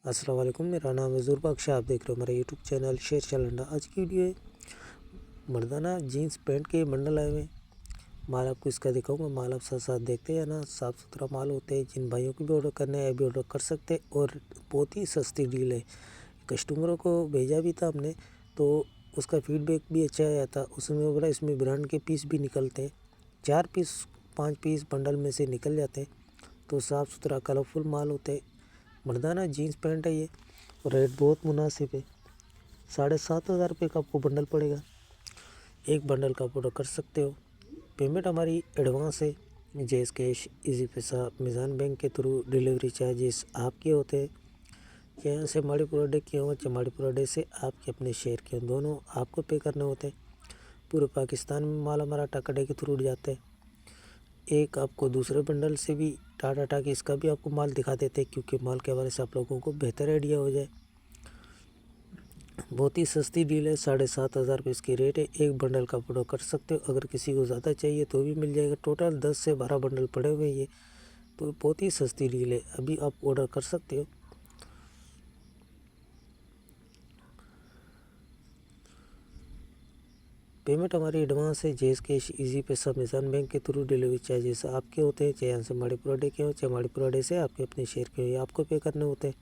अस्सलाम वालेकुम, मेरा नाम है ज़ुरबख्श। आप देख रहे हो हमारा यूट्यूब चैनल शेर चलंडा। आज की वीडियो है मर्दाना जीन्स पैंट के बंडल आए हुए हैं। माल आपको इसका दिखाऊंगा। माल आप साथ साथ देखते हैं ना, साफ़ सुथरा माल होते हैं। जिन भाइयों को भी ऑर्डर करना है अभी ऑर्डर कर सकते हैं और बहुत ही सस्ती डील है। कस्टमरों को भेजा भी था हमने, तो उसका फीडबैक भी अच्छा आया था। उसमें बोला इसमें ब्रांड के पीस भी निकलते हैं, 4 पीस 5 पीस बंडल में से निकल जाते हैं। तो साफ़ सुथरा कलरफुल माल होते हैं। मर्दाना जीन्स पैंट है ये, रेट बहुत मुनासिब है। 7,500 रुपये का आपको बंडल पड़ेगा। एक बंडल का आप ऑर्डर कर सकते हो। पेमेंट हमारी एडवांस है, जैस कैश, इजी पैसा, मिज़ान बैंक के थ्रू। डिलीवरी चार्जेस आपके होते हैं। यहाँ से चमाड़ीपुरा डे के हो, चमाड़ीपुरा डे से आपके अपने शहर के हो, दोनों आपको पे करने होते हैं। पूरे पाकिस्तान में माल हमारा टाटा डे के थ्रू उड़ जाता है। एक आपको दूसरे बंडल से भी टाटा के इसका भी आपको माल दिखा देते हैं, क्योंकि माल के हवाले से आप लोगों को बेहतर आइडिया हो जाए। बहुत ही सस्ती डील है, 7,500 रुपये इसकी रेट है। एक बंडल का ऑर्डर कर सकते हो। अगर किसी को ज़्यादा चाहिए तो भी मिल जाएगा। टोटल 10 से 12 बंडल पड़े हुए हैं ये, तो बहुत ही सस्ती डील है। अभी आप ऑर्डर कर सकते हो। पेमेंट हमारी एडवांस है, जैस कैश, इजी पैसा, मिज़ान बैंक के थ्रू। डिलीवरी चार्जेस आपके होते हैं, चाहे यहाँ से चमाड़ीपुरा डे के हो, चमाड़ीपुरा डे से आपके अपने शहर के हो, ये आपको पे करने होते हैं।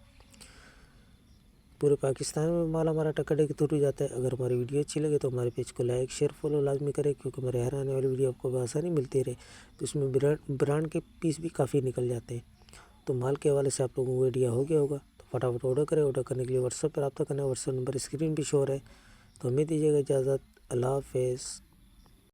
पूरे पाकिस्तान में माल हमारा टाटा डे के थ्रू जाता है। अगर हमारी वीडियो अच्छी लगे तो हमारे पेज को लाइक शेयर फॉलो लाजमी करें, क्योंकि हमारे हर आने वाली वीडियो आपको आसानी मिलती रहे। तो इसमें ब्रांड के पीस भी काफ़ी निकल जाते हैं। तो माल के हवाले से आप लोगों को आइडिया हो गया होगा। तो फटाफट ऑर्डर करें। ऑर्डर करने के लिए व्हाट्सएप पर रब्ता करना है। व्हाट्सएप नंबर स्क्रीन पर शो है। तो हमें दीजिएगा इजाज़त। अल्लाह हाफ़िज़।